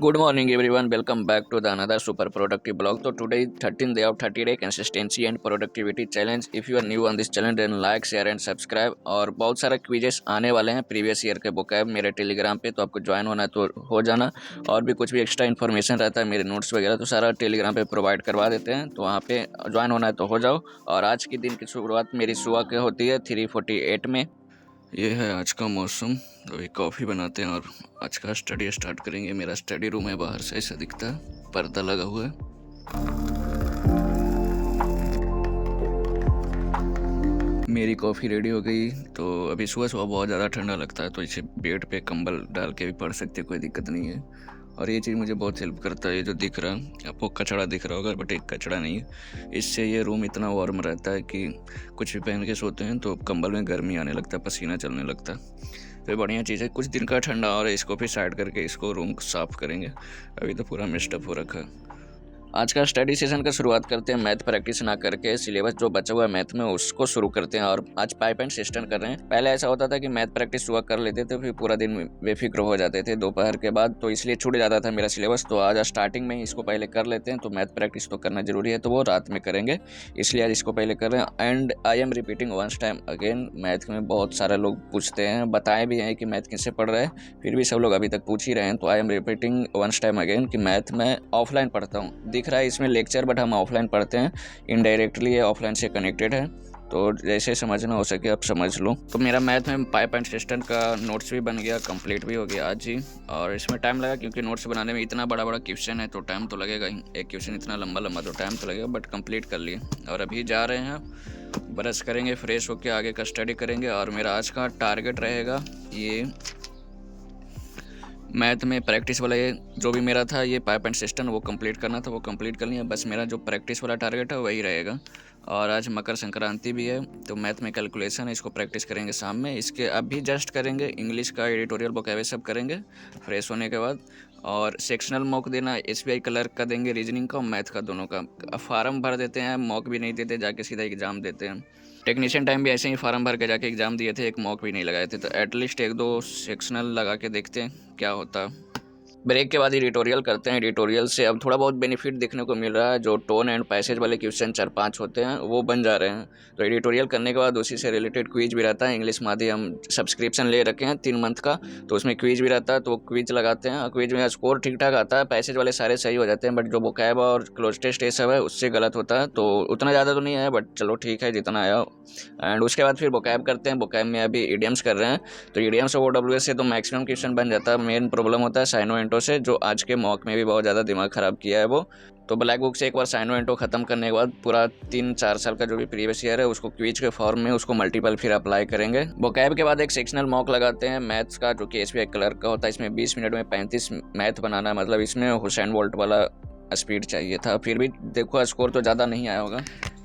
Good morning everyone, welcome back to the another super productive blog. So today 13th day of 30-day consistency and productivity challenge. If you are new on this channel then like, share and subscribe। और बहुत सारा quizzes आने वाले हैं previous year के vocab मेरे Telegram पे, तो आपको ज्वाइन होना है तो हो जाना। और भी कुछ भी एक्स्ट्रा इन्फॉर्मेशन रहता है, मेरे नोट्स वगैरह तो सारा टेलीग्राम पे प्रोवाइड करवा देते हैं, तो वहाँ पे ज्वाइन होना है तो हो जाओ। और आज की दिन की शुरुआत मेरी सुबह के होती है 3:48 में। ये है आज का मौसम। तो एक कॉफ़ी बनाते हैं और आज का स्टडी स्टार्ट करेंगे। मेरा स्टडी रूम है, बाहर से ऐसा दिखता है, पर्दा लगा हुआ है। मेरी कॉफ़ी रेडी हो गई। तो अभी सुबह सुबह बहुत ज़्यादा ठंडा लगता है, तो इसे बेड पे कंबल डाल के भी पढ़ सकते, कोई दिक्कत नहीं है। और ये चीज़ मुझे बहुत हेल्प करता है। ये जो दिख रहा है आपको, कचड़ा दिख रहा होगा, बट एक कचड़ा नहीं है। इससे ये रूम इतना वार्म रहता है कि कुछ भी पहन के सोते हैं तो कंबल में गर्मी आने लगता है, पसीना चलने लगता है। तो बढ़िया चीज़ है। कुछ दिन का ठंडा और इसको भी साइड करके इसको रूम साफ़ करेंगे। अभी तो पूरा मिस्टअप हो रखा है। आज का स्टडी सेशन का शुरुआत करते हैं मैथ प्रैक्टिस ना करके, सिलेबस जो बचा हुआ है मैथ में उसको शुरू करते हैं। और आज पाइप एंड सिस्टम कर रहे हैं। पहले ऐसा होता था कि मैथ प्रैक्टिस सुबह कर लेते थे, फिर पूरा दिन बेफिक्र हो जाते थे दोपहर के बाद, तो इसलिए छूट जाता था मेरा सिलेबस। तो आज स्टार्टिंग में ही इसको पहले कर लेते हैं। तो मैथ प्रैक्टिस तो करना जरूरी है, तो वो रात में करेंगे, इसलिए आज इसको पहले कर रहे हैं। And I am repeating once time again. Math में बहुत सारे लोग पूछते हैं, बताए भी हैं कि मैथ किससे पढ़ रहे हैं, फिर भी सब लोग अभी तक पूछ ही रहे हैं। तो I am repeating once time again कि मैथ में ऑफलाइन पढ़ता हूँ। दिख रहा है इसमें लेक्चर, बट हम ऑफलाइन पढ़ते हैं। इनडायरेक्टली ये ऑफलाइन से कनेक्टेड है, तो जैसे समझना हो सके आप समझ लो। तो मेरा मैथ में पाइप एंड सिस्टम का नोट्स भी बन गया, कंप्लीट भी हो गया आज ही। और इसमें टाइम लगा क्योंकि नोट्स बनाने में इतना बड़ा बड़ा क्वेश्चन है, तो टाइम तो लगेगा ही। एक क्वेश्चन इतना लंबा लंबा तो टाइम तो लगेगा, बट कंप्लीट कर लिए। और अभी जा रहे हैं, ब्रश करेंगे, फ्रेश होकर आगे का स्टडी करेंगे। और मेरा आज का टारगेट रहेगा ये मैथ में प्रैक्टिस वाला, ये जो भी मेरा था ये पाइप एंड सिस्टम वो कंप्लीट करना था, वो कंप्लीट कर लिया। बस मेरा जो प्रैक्टिस वाला टारगेट है वही रहेगा। और आज मकर संक्रांति भी है, तो मैथ में कैलकुलेशन है, इसको प्रैक्टिस करेंगे शाम में। इसके अभी जस्ट करेंगे इंग्लिश का एडिटोरियल वोकैब सब करेंगे फ्रेश होने के बाद। और सेक्शनल मॉक देना, एसबीआई क्लर्क का देंगे, रीजनिंग का और मैथ का दोनों का। फार्म भर देते हैं, मॉक भी नहीं देते, जाके सीधा एग्ज़ाम देते हैं। टेक्नीशियन टाइम भी ऐसे ही फार्म भर के जाके एग्ज़ाम दिए थे, एक मॉक भी नहीं लगाए थे। तो एटलीस्ट एक दो सेक्शनल लगा के देखते हैं क्या होता। ब्रेक के बाद एडिटोरियल करते हैं। एडिटोरियल से अब थोड़ा बहुत बेनिफिट देखने को मिल रहा है। जो टोन एंड पैसेज वाले क्वेश्चन 4-5 होते हैं वो बन जा रहे हैं। तो एडिटोरियल करने के बाद उसी से रिलेटेड क्विज भी रहता है। इंग्लिश माध्यम सब्सक्रिप्शन ले रखे हैं 3 मंथ का, तो उसमें क्विज भी रहता है, तो क्विज लगाते हैं। क्विज में स्कोर ठीक ठाक आता है, पैसेज वाले सारे सही हो जाते हैं, बट जो वोकैब और क्लोज टेस्ट ये सब है उससे गलत होता है। तो उतना ज़्यादा तो नहीं आया, बट चलो ठीक है जितना आया। एंड उसके बाद फिर वोकैब करते हैं। वोकैब में अभी इडियम्स कर रहे हैं, तो इडियम्स और OWS से तो मैक्सिमम क्वेश्चन बन जाता है। मेन प्रॉब्लम होता है साइनो एंटो से, जो आज के मॉक में भी बहुत ज़्यादा दिमाग ख़राब किया है वो। तो ब्लैक बुक से एक बार साइनो एंटो ख़त्म करने के बाद पूरा 3-4 साल का जो भी प्रीवियस ईयर है उसको क्विज के फॉर्म में उसको मल्टीपल फिर अप्लाई करेंगे। वोकैब के बाद एक सेक्शनल मॉक लगाते हैं मैथ्स का, जो कि एसबीआई क्लर्क का होता है। इसमें 20 मिनट में 35 मैथ बनाना है, मतलब इसमें हुसैन बोल्ट वाला स्पीड चाहिए था। फिर भी देखो स्कोर तो ज़्यादा नहीं आया होगा।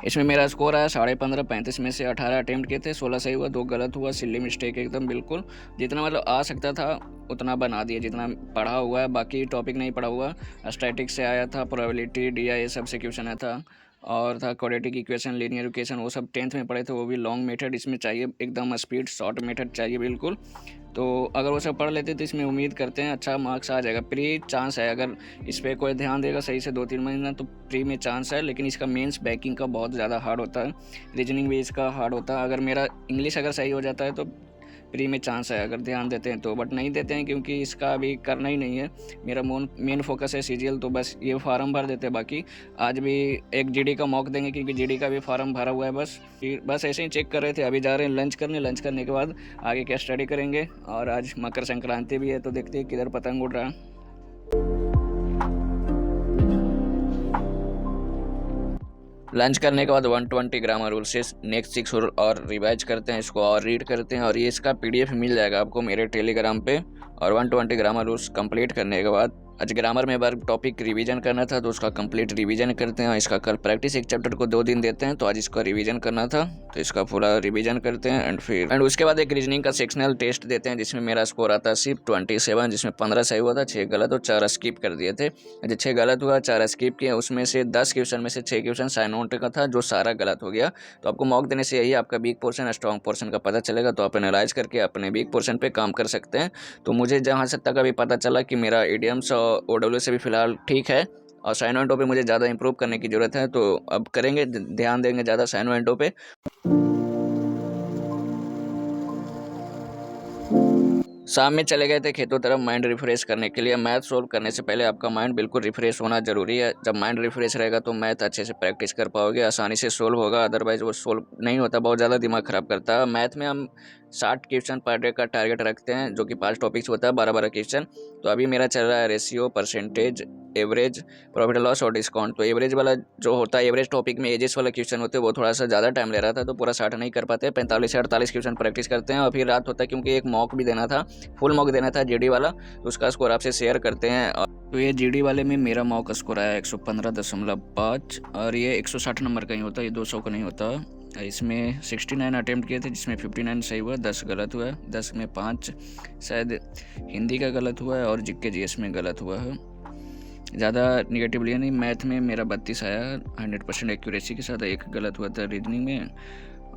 इसमें मेरा स्कोर आया 15.5। 35 में से 18 अटेम्प्ट किए थे, 16 सही हुआ, 2 गलत हुआ। सिल्ली मिस्टेक एकदम बिल्कुल, जितना मतलब आ सकता था उतना बना दिया, जितना पढ़ा हुआ है। बाकी टॉपिक नहीं पढ़ा हुआ। स्टैटिक से आया था, प्रोबेबिलिटी, DI सब से क्वेश्चन आया था। और था क्वाड्रेटिक इक्वेशन, लीनियर इक्वेशन, वो सब 10th में पढ़े थे, वो भी लॉन्ग मेथड इसमें चाहिए, एकदम स्पीड शॉर्ट मेथड चाहिए बिल्कुल। तो अगर वो सब पढ़ लेते तो इसमें उम्मीद करते हैं अच्छा मार्क्स आ जाएगा। प्री चांस है, अगर इस पर कोई ध्यान देगा सही से 2-3 महीना तो प्री में चांस है। लेकिन इसका मेंस बैकिंग का बहुत ज़्यादा हार्ड होता है, रीजनिंग भी इसका हार्ड होता है। अगर मेरा इंग्लिश अगर सही हो जाता है तो प्री में चांस है, अगर ध्यान देते हैं तो। बट नहीं देते हैं क्योंकि इसका अभी करना ही नहीं है। मेरा मेन फोकस है CGL, तो बस ये फार्म भर देते हैं। बाकी आज भी एक GD का मॉक देंगे क्योंकि GD का भी फार्म भरा हुआ है। बस ऐसे ही चेक कर रहे थे। अभी जा रहे हैं लंच करने, लंच करने के बाद आगे क्या स्टडी करेंगे। और आज मकर संक्रांति भी है, तो देखते हैं किधर पतंग उड़ रहा है। लंच करने के बाद 120 ग्रामर रूल से नेक्स्ट 6 रूल और रिवाइज करते हैं, इसको और रीड करते हैं। और ये इसका PDF मिल जाएगा आपको मेरे टेलीग्राम पे। और 120 ग्रामर रूल्स कंप्लीट करने के बाद आज ग्रामर में बार टॉपिक रिवीजन करना था, तो उसका कंप्लीट रिवीजन करते हैं। इसका कल प्रैक्टिस, एक चैप्टर को 2 दिन देते हैं, तो आज इसका रिवीजन करना था, तो इसका पूरा रिवीजन करते हैं। एंड उसके बाद एक रीजनिंग का सेक्शनल टेस्ट देते हैं, जिसमें मेरा स्कोर आता है सिर्फ 27, जिसमें 15 सही हुआ था, 6 गलत और 4 स्किप कर दिए थे। जो 6 गलत हुआ, 4 स्किप किए, उसमें से 10 क्वेश्चन में से 6 क्वेश्चन साइनोट का था, जो सारा गलत हो गया। तो आपको मॉक देने से यही आपका वीक पोर्शन स्ट्रॉन्ग पोर्शन का पता चलेगा, तो आप एनालाइज करके अपने वीक पोर्शन पे काम कर सकते हैं। तो मुझे जहाँ से तक अभी पता चला कि मेरा इडियम्स और और OW से भी फ़िलहाल ठीक है, और साइनो एंड टो पे मुझे ज़्यादा इंप्रूव करने की ज़रूरत है, तो अब करेंगे, ध्यान देंगे ज़्यादा साइनो एंड टो पे। शाम में चले गए थे खेतों तरफ माइंड रिफ्रेश करने के लिए। मैथ सोल्व करने से पहले आपका माइंड बिल्कुल रिफ्रेश होना ज़रूरी है। जब माइंड रिफ्रेश रहेगा तो मैथ अच्छे से प्रैक्टिस कर पाओगे, आसानी से सोल्व होगा। अदरवाइज़ वो सोल्व नहीं होता, बहुत ज़्यादा दिमाग ख़राब करता है। मैथ में हम 60 क्वेश्चन पर डे का टारगेट रखते हैं, जो कि 5 टॉपिक्स होता है, 12-12 क्वेश्चन। तो अभी मेरा चल रहा है ratio, percentage, average, profit loss और डिस्काउंट। तो एवरेज वाला जो होता है, एवरेज टॉपिक में एजेस वाला क्वेश्चन होते हैं, वो थोड़ा सा ज़्यादा टाइम ले रहा था, तो पूरा 60 नहीं कर पाते, 45 से 48 क्वेश्चन प्रैक्टिस करते हैं। और फिर रात होता है, क्योंकि एक मॉक भी देना था, फुल मॉक देना था GD वाला, तो उसका स्कोर आपसे शेयर करते हैं। तो ये GD वाले में मेरा मॉक स्कोर आया 115.5, और ये 160 नंबर का ही होता है, ये 200 का नहीं होता। इसमें 69 अटेम्प्ट किए थे, जिसमें 59 सही हुआ, 10 गलत हुआ है। 10 में 5 शायद हिंदी का गलत हुआ है और GK GS में गलत हुआ है। ज़्यादा निगेटिव लिया नहीं। मैथ में मेरा 32 आया 100% एक्यूरेसी के साथ, 1 गलत हुआ था रीजनिंग में,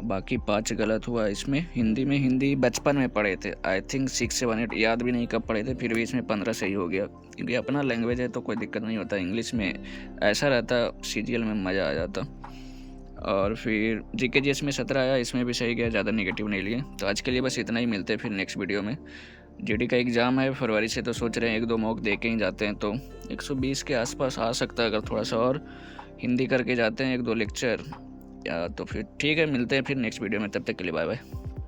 बाकी 5 गलत हुआ। इसमें हिंदी बचपन में पढ़े थे, आई थिंक 6 से 1 याद भी नहीं कब पढ़े थे, फिर भी इसमें 15 सही हो गया, क्योंकि अपना लैंग्वेज है तो कोई दिक्कत नहीं होता। इंग्लिश में ऐसा रहता, CGL में मज़ा आ जाता। और फिर GK GS में 17 आया, इसमें भी सही गया, ज़्यादा नेगेटिव नहीं लिए। तो आज के लिए बस इतना ही, मिलते हैं फिर नेक्स्ट वीडियो में। GD का एग्ज़ाम है फरवरी से, तो सोच रहे हैं 1-2 मॉक दे के ही जाते हैं, तो 120 के आसपास आ सकता है अगर थोड़ा सा और हिंदी करके जाते हैं 1-2 लेक्चर। या तो फिर ठीक है, मिलते हैं फिर नेक्स्ट वीडियो में, तब तक के लिए बाय बाय।